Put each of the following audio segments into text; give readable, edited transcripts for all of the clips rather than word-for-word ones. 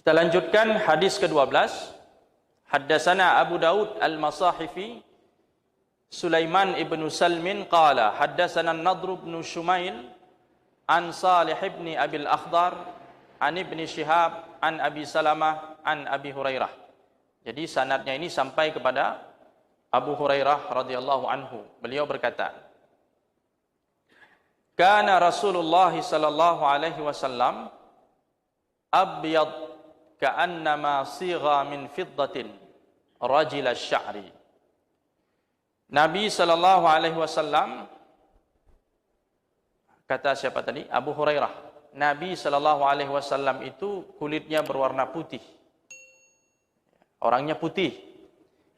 Kita lanjutkan hadis ke-12. Haddatsana Abu Daud Al-Masahifi Sulaiman ibn Salmin qala haddatsana An-Nadr ibn Shumail an Salih ibn Abi Al-Akhdar an Ibn Shihab an Abi Salamah an Abi Hurairah. Jadi sanadnya ini sampai kepada Abu Hurairah radhiyallahu anhu. Beliau berkata, Kana Rasulullah sallallahu alaihi wasallam abyad ka'annama sigha min fiddatin rajil asy-sya'ri. Nabi sallallahu alaihi wasallam, kata siapa tadi? Abu Hurairah. Nabi sallallahu alaihi wasallam itu kulitnya berwarna putih. Orangnya putih.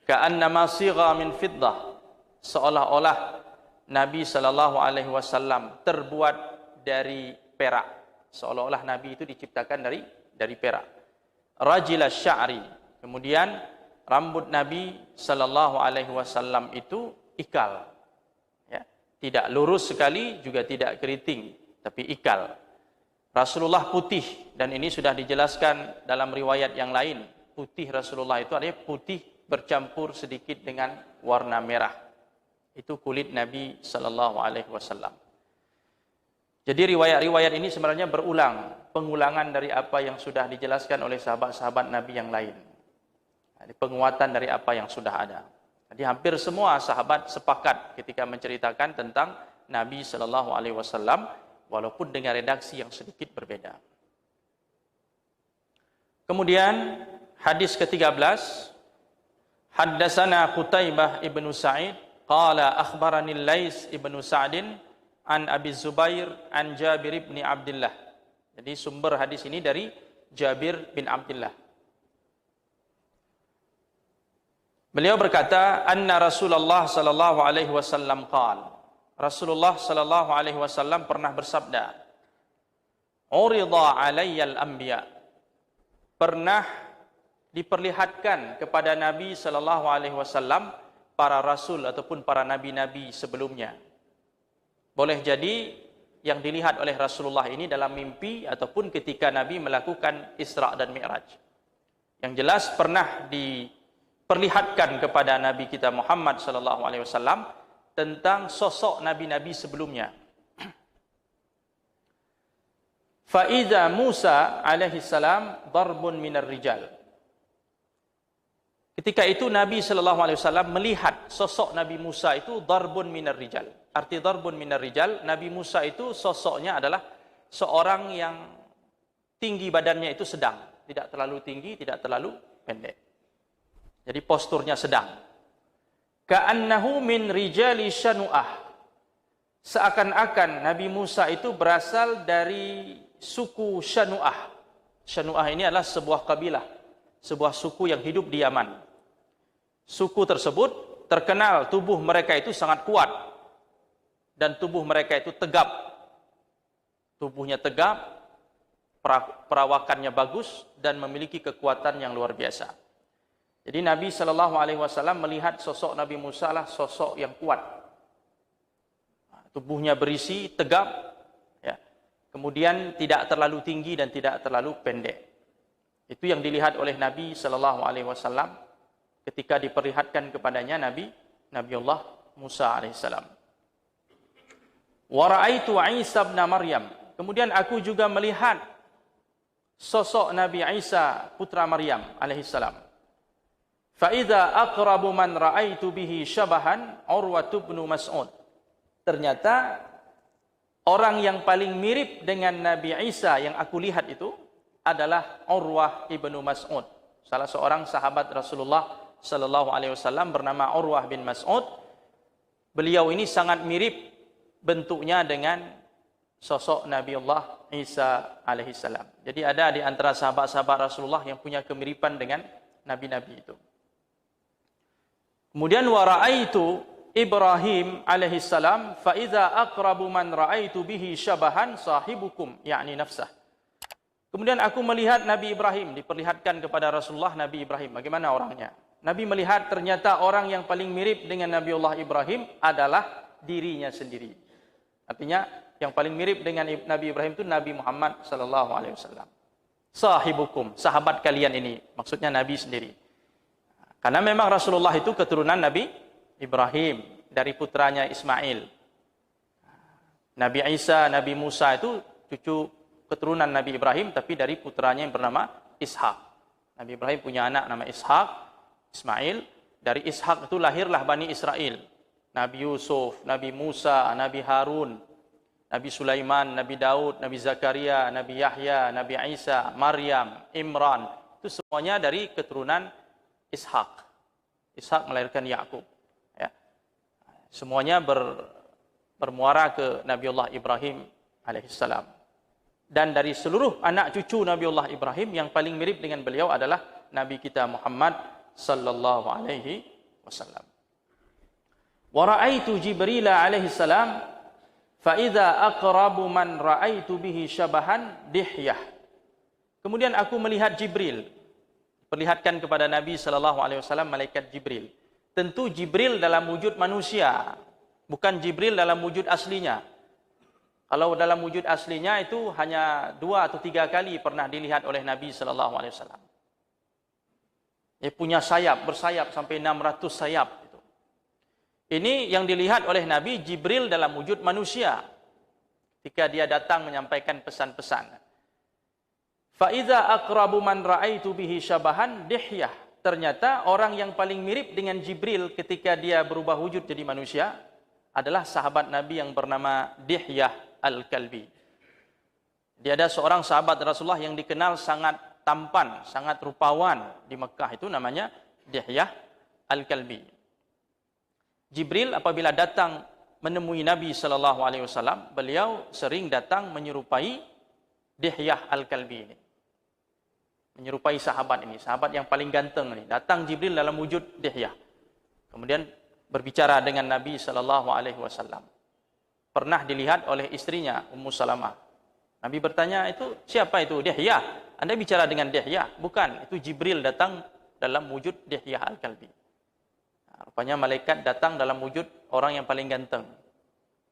Ka'annama sigha min fiddah. Seolah-olah Nabi sallallahu alaihi wasallam terbuat dari perak. Seolah-olah Nabi itu diciptakan dari perak. Rajil asy-sya'ri. Kemudian rambut Nabi sallallahu alaihi wasallam itu ikal. Ya, tidak lurus sekali juga tidak keriting, tapi ikal. Rasulullah putih, dan ini sudah dijelaskan dalam riwayat yang lain. Putih Rasulullah itu artinya putih bercampur sedikit dengan warna merah. Itu kulit Nabi sallallahu alaihi wasallam. Jadi riwayat-riwayat ini sebenarnya pengulangan dari apa yang sudah dijelaskan oleh sahabat-sahabat Nabi yang lain. Penguatan dari apa yang sudah ada. Jadi hampir semua sahabat sepakat ketika menceritakan tentang Nabi sallallahu alaihi wasallam, walaupun dengan redaksi yang sedikit berbeda. Kemudian hadis ke-13, Haddatsana Qutaibah ibnu Sa'id qala akhbarani Lais ibnu Sa'din an Abi Zubair an Jabir bin Abdullah. Jadi sumber hadis ini dari Jabir bin Abdullah. Beliau berkata, anna Rasulullah sallallahu alaihi wasallam qala. Rasulullah sallallahu alaihi wasallam pernah bersabda, "Urida 'alayyal anbiya." Pernah diperlihatkan kepada Nabi sallallahu alaihi wasallam para rasul ataupun para nabi-nabi sebelumnya. Boleh jadi yang dilihat oleh Rasulullah ini dalam mimpi ataupun ketika Nabi melakukan Isra dan Mi'raj. Yang jelas pernah diperlihatkan kepada Nabi kita Muhammad sallallahu alaihi wasallam tentang sosok nabi-nabi sebelumnya. Fa idza Musa alaihi salam darbun minar rijal. Ketika itu Nabi sallallahu alaihi wasallam melihat sosok Nabi Musa itu darbun minar rijal. Arti darbun minar rijal, Nabi Musa itu sosoknya adalah seorang yang tinggi badannya itu sedang, tidak terlalu tinggi, tidak terlalu pendek. Jadi posturnya sedang. Ka'annahu min rijali Shanu'ah. Seakan-akan Nabi Musa itu berasal dari suku Shanu'ah. Shanu'ah ini adalah sebuah kabilah, sebuah suku yang hidup di Yaman. Suku tersebut terkenal tubuh mereka itu sangat kuat dan tubuh mereka itu tegap. Tubuhnya tegap, perawakannya bagus dan memiliki kekuatan yang luar biasa. Jadi Nabi sallallahu alaihi wasallam melihat sosok Nabi Musa lah sosok yang kuat. Tubuhnya berisi, tegap, ya. Kemudian tidak terlalu tinggi dan tidak terlalu pendek. Itu yang dilihat oleh Nabi sallallahu alaihi wasallam ketika diperlihatkan kepadanya Nabiullah Musa alaihissalam. Wa ra'aitu Isa bin Maryam. Kemudian aku juga melihat sosok Nabi Isa putra Maryam alaihissalam. Fa idza aqrabu man ra'aitu bihi syabahan Urwah bin Mas'ud. Ternyata orang yang paling mirip dengan Nabi Isa yang aku lihat itu adalah Urwah ibnu Mas'ud, salah seorang sahabat Rasulullah sallallahu alaihi wasallam bernama Urwah bin Mas'ud. Beliau ini sangat mirip bentuknya dengan sosok Nabiullah Isa alaihi salam. Jadi ada di antara sahabat-sahabat Rasulullah yang punya kemiripan dengan nabi-nabi itu. Kemudian wa ra'aitu Ibrahim alaihi salam fa idza aqrabu man ra'aitu bihi syabahan sahibukum yakni nafsah. Kemudian aku melihat Nabi Ibrahim, diperlihatkan kepada Rasulullah Nabi Ibrahim. Bagaimana orangnya? Nabi melihat ternyata orang yang paling mirip dengan Nabiullah Ibrahim adalah dirinya sendiri. Artinya yang paling mirip dengan Nabi Ibrahim itu Nabi Muhammad sallallahu alaihi wasallam. sahibukum, sahabat kalian ini. Maksudnya Nabi sendiri. Karena memang Rasulullah itu keturunan Nabi Ibrahim dari putranya Ismail. Nabi Isa, Nabi Musa itu cucu keturunan Nabi Ibrahim tapi dari putranya yang bernama Ishak. Nabi Ibrahim punya anak nama Ishak, Ismail. Dari Ishak itu lahirlah Bani Israel. Nabi Yusuf, Nabi Musa, Nabi Harun, Nabi Sulaiman, Nabi Daud, Nabi Zakaria, Nabi Yahya, Nabi Isa, Maryam, Imran. Itu semuanya dari keturunan Ishak. Ishak melahirkan Yakub. Ya. Semuanya bermuara ke Nabiullah Ibrahim alaihissalam. Dan dari seluruh anak cucu Nabiullah Ibrahim yang paling mirip dengan beliau adalah Nabi kita Muhammad sallallahu alaihi wasallam. Wa ra'aitu Jibril alaihi salam fa idza aqrabu man ra'aitu bihi syabahan Dihyah. Kemudian aku melihat Jibril. Perlihatkan kepada Nabi sallallahu alaihi wasallam malaikat Jibril. Tentu Jibril dalam wujud manusia, bukan Jibril dalam wujud aslinya. Kalau dalam wujud aslinya itu hanya 2 atau 3 kali pernah dilihat oleh Nabi sallallahu alaihi wasallam. Dia punya sayap, bersayap sampai 600 sayap. Ini yang dilihat oleh Nabi Jibril dalam wujud manusia ketika dia datang menyampaikan pesan-pesan. Fa iza aqrabu man ra'aitu bihi syabahan Dihyah. Ternyata orang yang paling mirip dengan Jibril ketika dia berubah wujud jadi manusia adalah sahabat Nabi yang bernama Dihyah Al-Kalbi. Dia ada seorang sahabat Rasulullah yang dikenal sangat tampan, sangat rupawan di Mekah, itu namanya Dihyah Al-Kalbi. Jibril apabila datang menemui Nabi sallallahu alaihi wasallam, beliau sering datang menyerupai Dihyah Al-Kalbi ini. Menyerupai sahabat ini, sahabat yang paling ganteng ini. Datang Jibril dalam wujud Dihyah. Kemudian berbicara dengan Nabi sallallahu alaihi wasallam. Pernah dilihat oleh istrinya Ummu Salamah. Nabi bertanya, "Itu siapa itu? Dihyah. Anda bicara dengan Dihyah?" "Bukan, itu Jibril datang dalam wujud Dihyah Al-Kalbi." Rupanya malaikat datang dalam wujud orang yang paling ganteng.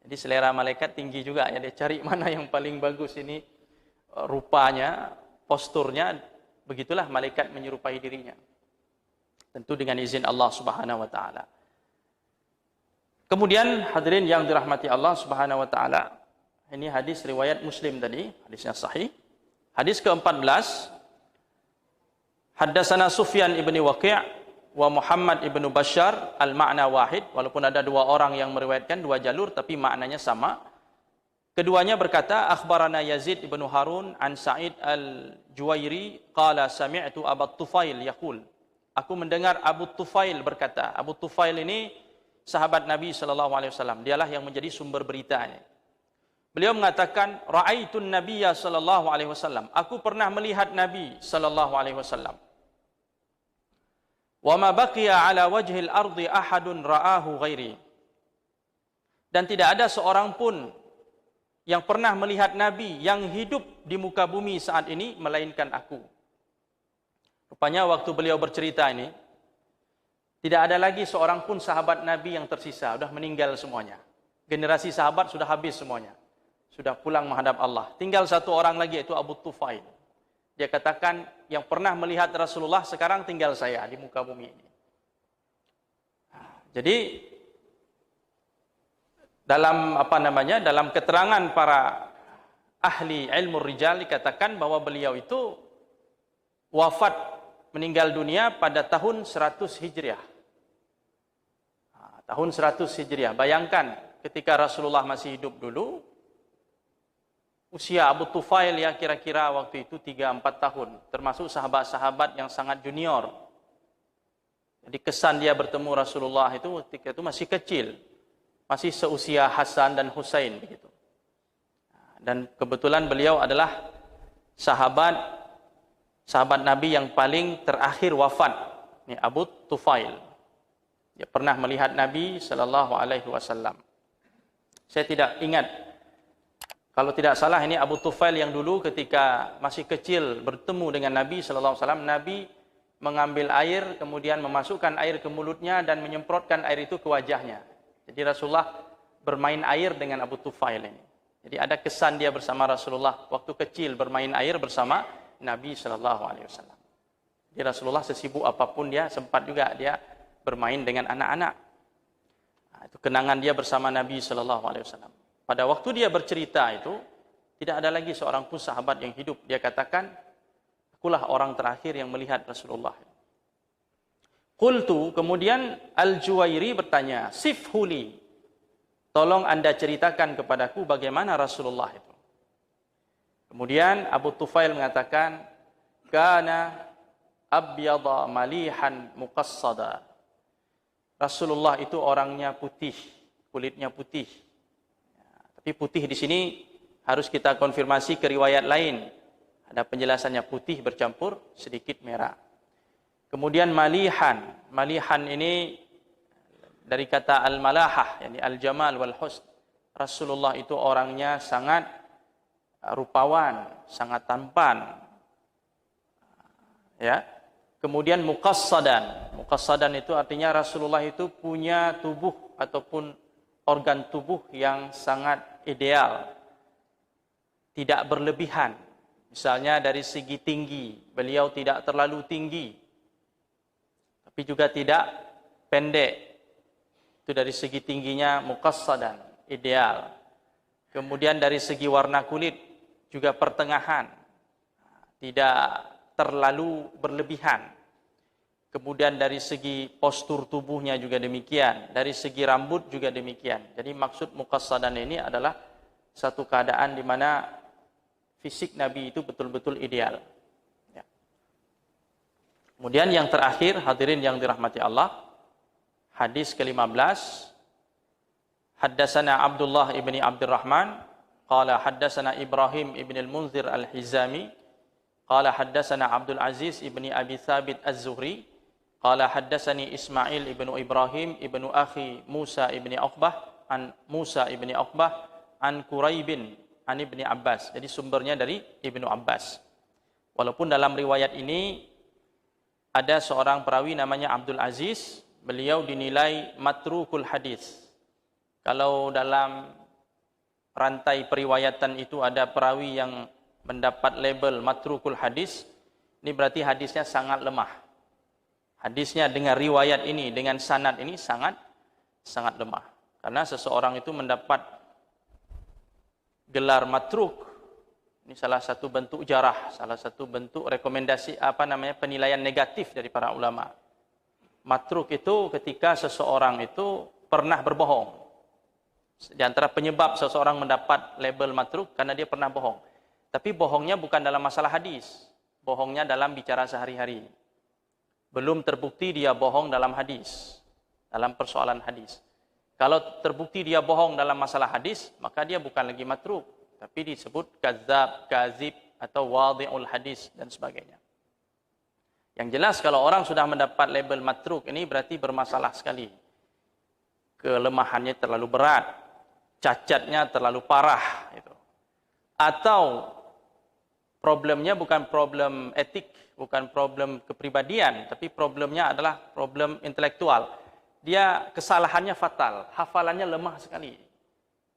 Jadi selera malaikat tinggi juga ya, dia cari mana yang paling bagus ini rupanya, posturnya, begitulah malaikat menyerupai dirinya. Tentu dengan izin Allah Subhanahu wa taala. Kemudian hadirin yang dirahmati Allah Subhanahu wa taala, ini hadis riwayat Muslim tadi, hadisnya sahih. Hadis ke-14, Haddatsana Sufyan ibni Waqi' wa Muhammad ibnu Bashar al-ma'na wahid, walaupun ada 2 orang yang meriwayatkan 2 jalur tapi maknanya sama. Keduanya berkata, akhbarana Yazid ibnu Harun an Sa'id al-Juwairi qala sami'tu Abu Tufail yaqul. Aku mendengar Abu Tufail berkata. Abu Tufail ini sahabat Nabi sallallahu alaihi wasallam. Dialah yang menjadi sumber beritanya. Beliau mengatakan, ra'aitun nabiyya sallallahu alaihi wasallam. Aku pernah melihat Nabi sallallahu alaihi wasallam. Wa ma baqiya ala wajhil ardi ahadun ra'ahu ghairi. Dan tidak ada seorang pun yang pernah melihat Nabi yang hidup di muka bumi saat ini melainkan aku. Rupanya waktu beliau bercerita ini, tidak ada lagi seorang pun sahabat Nabi yang tersisa, sudah meninggal semuanya. Generasi sahabat sudah habis semuanya. Sudah pulang menghadap Allah. Tinggal 1 orang lagi, yaitu Abu Tufail. Dia katakan, yang pernah melihat Rasulullah sekarang tinggal saya di muka bumi ini. Jadi dalam dalam keterangan para ahli ilmu rijal dikatakan bahwa beliau itu wafat meninggal dunia pada tahun 100 Hijriah. Tahun 100 Hijriah. Bayangkan ketika Rasulullah masih hidup dulu, usia Abu Tufail ya kira-kira waktu itu 3-4 tahun, termasuk sahabat-sahabat yang sangat junior. Jadi kesan dia bertemu Rasulullah itu ketika itu masih kecil, masih seusia Hasan dan Husain begitu. Dan kebetulan beliau adalah sahabat Nabi yang paling terakhir wafat, ini Abu Tufail. Dia pernah melihat Nabi sallallahu alaihi wasallam. Saya tidak ingat, kalau tidak salah ini Abu Tufail yang dulu ketika masih kecil bertemu dengan Nabi sallallahu alaihi wasallam, Nabi mengambil air kemudian memasukkan air ke mulutnya dan menyemprotkan air itu ke wajahnya. Jadi Rasulullah bermain air dengan Abu Tufail ini. Jadi ada kesan dia bersama Rasulullah waktu kecil bermain air bersama Nabi sallallahu alaihi wasallam. Jadi Rasulullah sesibuk apapun dia sempat juga dia bermain dengan anak-anak. Itu kenangan dia bersama Nabi sallallahu alaihi wasallam. Pada waktu dia bercerita itu tidak ada lagi seorang pun sahabat yang hidup. Dia katakan, akulah orang terakhir yang melihat Rasulullah. Qultu, kemudian Al-Juwairi bertanya, sifhuli, tolong anda ceritakan kepadaku bagaimana Rasulullah itu. Kemudian Abu Tufail mengatakan, kana abyada malihan muqassada. Rasulullah itu orangnya putih, kulitnya putih. Tapi putih di sini harus kita konfirmasi ke riwayat lain. Ada penjelasannya putih bercampur sedikit merah. Kemudian malihan. Malihan ini dari kata al-malahah, yakni al-jamal wal husn. Rasulullah itu orangnya sangat rupawan, sangat tampan. Ya. Kemudian muqassadan. Muqassadan itu artinya Rasulullah itu punya tubuh ataupun organ tubuh yang sangat ideal. Tidak berlebihan. Misalnya dari segi tinggi, beliau tidak terlalu tinggi. Tapi juga tidak pendek. Itu dari segi tingginya muqassadan, ideal. Kemudian dari segi warna kulit juga pertengahan. Tidak terlalu berlebihan. Kemudian dari segi postur tubuhnya juga demikian. Dari segi rambut juga demikian. Jadi maksud muqassadan ini adalah satu keadaan di mana fisik Nabi itu betul-betul ideal. Ya. Kemudian yang terakhir, hadirin yang dirahmati Allah, hadis ke-15. Haddasana Abdullah ibni Abdurrahman, qala haddasana Ibrahim ibn al-Munzir al-Hizami, qala haddasana Abdul Aziz ibni Abi Thabit az-Zuhri, qala haddasani Ismail ibnu Ibrahim ibnu akhi Musa ibni Uqbah, an Musa ibni Uqbah, an Quraibin an Ibni Abbas. Jadi sumbernya dari Ibnu Abbas. Walaupun dalam riwayat ini ada seorang perawi namanya Abdul Aziz, beliau dinilai matrukul hadis. Kalau dalam rantai periwayatan itu ada perawi yang mendapat label matrukul hadis, ini berarti hadisnya sangat lemah. Hadisnya dengan riwayat ini, dengan sanad ini sangat lemah. Karena seseorang itu mendapat gelar matruk, ini salah satu bentuk jarah, salah satu bentuk rekomendasi penilaian negatif dari para ulama. Matruk itu ketika seseorang itu pernah berbohong. Di antara penyebab seseorang mendapat label matruk karena dia pernah bohong. Tapi bohongnya bukan dalam masalah hadis, bohongnya dalam bicara sehari-hari. Belum terbukti dia bohong dalam hadis, dalam persoalan hadis. Kalau terbukti dia bohong dalam masalah hadis, maka dia bukan lagi matruk, tapi disebut kadzab, kazib, atau wadhi'ul hadis, dan sebagainya. Yang jelas kalau orang sudah mendapat label matruk, ini berarti bermasalah sekali. Kelemahannya terlalu berat, cacatnya terlalu parah. Gitu. Atau problemnya bukan problem etik, bukan problem kepribadian, tapi problemnya adalah problem intelektual. Dia kesalahannya fatal, hafalannya lemah sekali.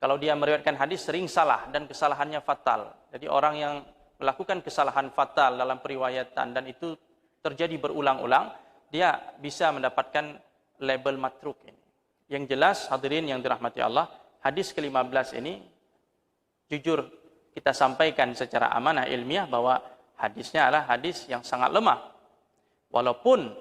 Kalau dia meriwayatkan hadis sering salah dan kesalahannya fatal. Jadi orang yang melakukan kesalahan fatal dalam periwayatan dan itu terjadi berulang-ulang, dia bisa mendapatkan label matruk ini. Yang jelas hadirin yang dirahmati Allah, hadis ke-15 ini jujur kita sampaikan secara amanah ilmiah bahwa hadisnya adalah hadis yang sangat lemah. Walaupun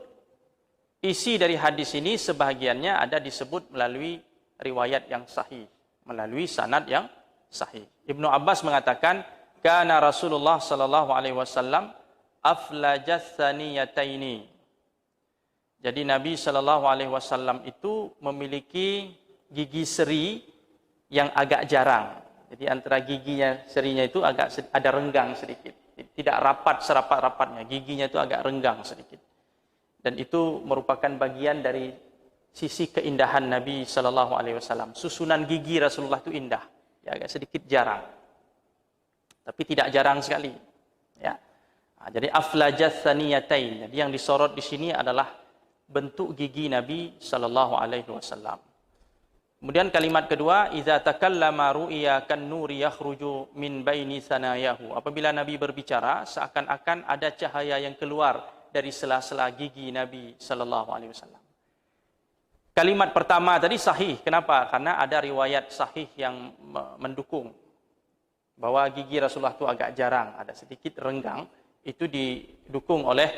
isi dari hadis ini sebahagiannya ada disebut melalui riwayat yang sahih, melalui sanad yang sahih. Ibnu Abbas mengatakan, kana Rasulullah sallallahu alaihi wasallam aflajas saniyataini. Jadi Nabi sallallahu alaihi wasallam itu memiliki gigi seri yang agak jarang. Jadi antara giginya serinya itu agak ada renggang sedikit. Tidak rapat serapat-rapatnya, giginya itu agak renggang sedikit. Dan itu merupakan bagian dari sisi keindahan Nabi sallallahu alaihi wasallam. Susunan gigi Rasulullah itu indah, ya, agak sedikit jarang. Tapi tidak jarang sekali, ya. Nah, jadi aflajats saniyatain. Jadi yang disorot di sini adalah bentuk gigi Nabi sallallahu alaihi wasallam. Kemudian kalimat kedua, iza takallama ru'ya kan nuri yakhruju min baini sanayahu. Apabila Nabi berbicara, seakan-akan ada cahaya yang keluar dari sela-sela gigi Nabi sallallahu alaihi wasallam. Kalimat pertama tadi sahih. Kenapa? Karena ada riwayat sahih yang mendukung bahwa gigi Rasulullah itu agak jarang, ada sedikit renggang. Itu didukung oleh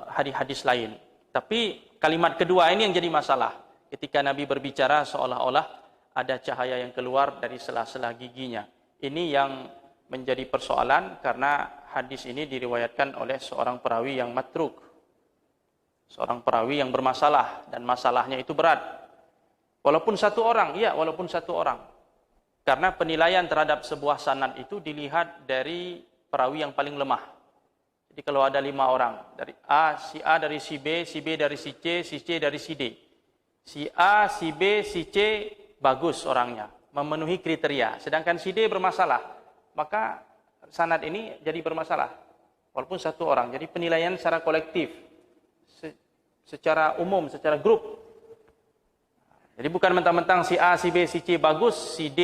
hadis-hadis lain. Tapi kalimat kedua ini yang jadi masalah. Ketika Nabi berbicara seolah-olah ada cahaya yang keluar dari sela-sela giginya. Ini yang menjadi persoalan karena hadis ini diriwayatkan oleh seorang perawi yang matruk. Seorang perawi yang bermasalah dan masalahnya itu berat. Walaupun satu orang, ya walaupun satu orang. Karena penilaian terhadap sebuah sanad itu dilihat dari perawi yang paling lemah. Jadi kalau ada 5 orang, dari si A dari si B dari si C dari si D. Si A, si B, si C bagus orangnya, memenuhi kriteria. Sedangkan si D bermasalah, maka sanad ini jadi bermasalah. Walaupun satu orang, jadi penilaian secara kolektif, secara umum, secara grup. Jadi bukan mentang-mentang si A, si B, si C bagus, si D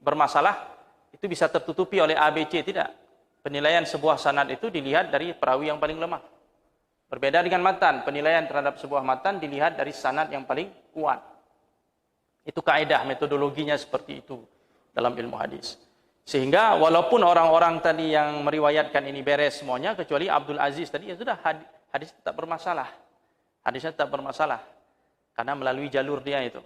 bermasalah, itu bisa tertutupi oleh A, B, C, tidak. Penilaian sebuah sanad itu dilihat dari perawi yang paling lemah. Berbeda dengan matan, penilaian terhadap sebuah matan dilihat dari sanad yang paling kuat. Itu kaidah metodologinya seperti itu dalam ilmu hadis. Sehingga walaupun orang-orang tadi yang meriwayatkan ini beres semuanya, kecuali Abdul Aziz tadi, ya sudah hadis tetap bermasalah. Hadisnya tetap bermasalah. Karena melalui jalur dia itu.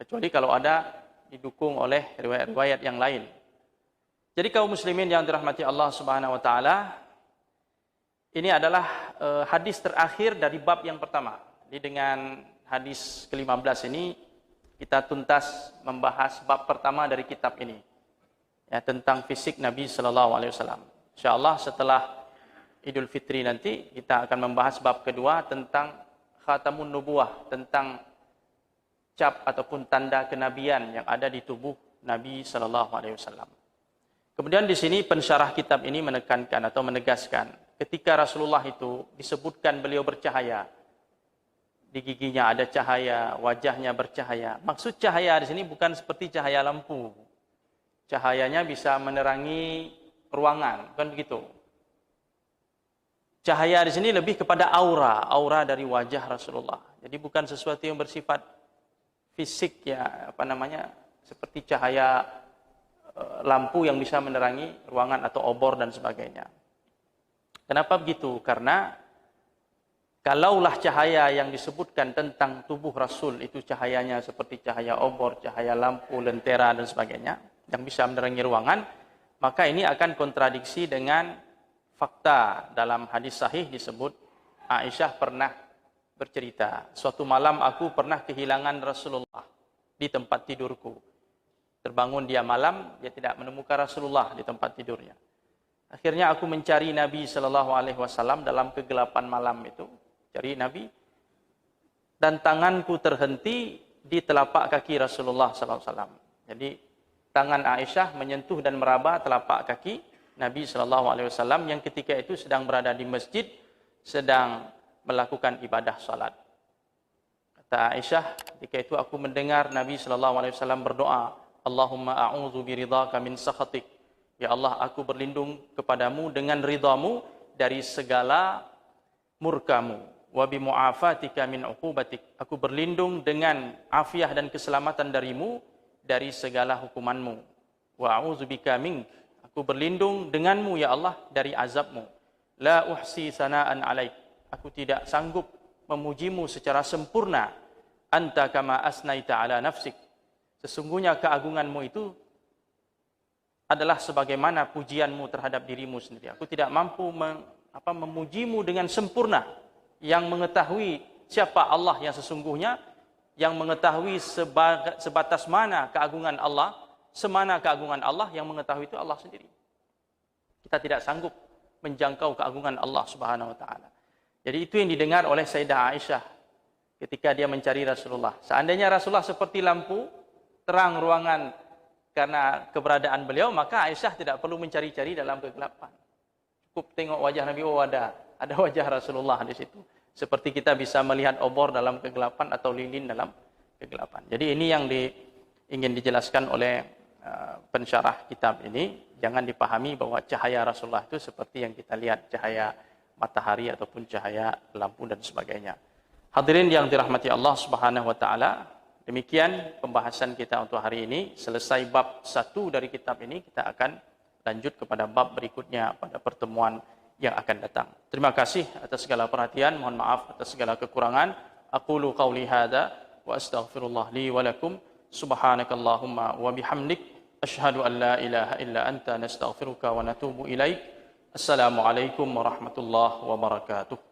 Kecuali kalau ada didukung oleh riwayat-riwayat yang lain. Jadi kaum muslimin yang dirahmati Allah Subhanahu wa taala, ini adalah hadis terakhir dari bab yang pertama. Jadi dengan hadis ke-15 ini kita tuntas membahas bab pertama dari kitab ini. Ya, tentang fisik Nabi sallallahu alaihi wasallam. Insyaallah setelah Idul Fitri nanti kita akan membahas bab kedua tentang khatamun nubuwah, tentang cap ataupun tanda kenabian yang ada di tubuh Nabi sallallahu alaihi wasallam. Kemudian di sini pensyarah kitab ini menekankan atau menegaskan ketika Rasulullah itu disebutkan beliau bercahaya, di giginya ada cahaya, wajahnya bercahaya. Maksud cahaya di sini bukan seperti cahaya lampu. Cahayanya bisa menerangi ruangan, bukan begitu. Cahaya di sini lebih kepada aura dari wajah Rasulullah. Jadi bukan sesuatu yang bersifat fisik ya, seperti cahaya lampu yang bisa menerangi ruangan atau obor dan sebagainya. Kenapa begitu? Karena kalaulah cahaya yang disebutkan tentang tubuh Rasul itu cahayanya seperti cahaya obor, cahaya lampu, lentera dan sebagainya yang bisa menerangi ruangan, maka ini akan kontradiksi dengan fakta. Dalam hadis sahih disebut Aisyah pernah bercerita, suatu malam aku pernah kehilangan Rasulullah di tempat tidurku. Terbangun dia malam, dia tidak menemukan Rasulullah di tempat tidurnya. Akhirnya aku mencari Nabi sallallahu alaihi wasallam dalam kegelapan malam itu, cari Nabi, dan tanganku terhenti di telapak kaki Rasulullah sallallahu alaihi wasallam. Jadi tangan Aisyah menyentuh dan meraba telapak kaki Nabi sallallahu alaihi wasallam yang ketika itu sedang berada di masjid, sedang melakukan ibadah salat. Kata Aisyah, ketika itu aku mendengar Nabi sallallahu alaihi wasallam berdoa, Allahumma a'udzu biridhaka min sakhatik. Ya Allah, aku berlindung kepadamu dengan ridhamu dari segala murkamu. Wa bi mu'afatika min uqubatik. Aku berlindung dengan afiah dan keselamatan darimu dari segala hukumanmu. Wa a'udzu bika mink. Aku berlindung denganmu ya Allah dari azabmu. La uhsi sana'an alaik. Aku tidak sanggup memujimu secara sempurna. Anta kama asnaita ala nafsik. Sesungguhnya keagunganmu itu adalah sebagaimana pujianmu terhadap dirimu sendiri. Aku tidak mampu memujimu dengan sempurna. Yang mengetahui siapa Allah yang sesungguhnya, yang mengetahui sebatas mana keagungan Allah, semana keagungan Allah, yang mengetahui itu Allah sendiri. Kita tidak sanggup menjangkau keagungan Allah Subhanahu wa taala. Jadi itu yang didengar oleh Sayyidah Aisyah ketika dia mencari Rasulullah. Seandainya Rasulullah seperti lampu terang ruangan karena keberadaan beliau, maka Aisyah tidak perlu mencari-cari dalam kegelapan. Cukup tengok wajah Nabi, oh ada wajah Rasulullah di situ. Seperti kita bisa melihat obor dalam kegelapan atau lilin dalam kegelapan. Jadi ini yang ingin dijelaskan oleh pensyarah kitab ini. Jangan dipahami bahwa cahaya Rasulullah itu seperti yang kita lihat, cahaya matahari ataupun cahaya lampu dan sebagainya. Hadirin yang dirahmati Allah Subhanahu wa taala, demikian pembahasan kita untuk hari ini. Selesai bab 1 dari kitab ini, kita akan lanjut kepada bab berikutnya pada pertemuan yang akan datang. Terima kasih atas segala perhatian, mohon maaf atas segala kekurangan. Aqulu qawli hadza wa astaghfirullah li wa lakum. Subhanakallahumma wa bihamdik asyhadu an la ilaha illa anta nastaghfiruka wa natubu ilaik. Assalamualaikum warahmatullahi wabarakatuh.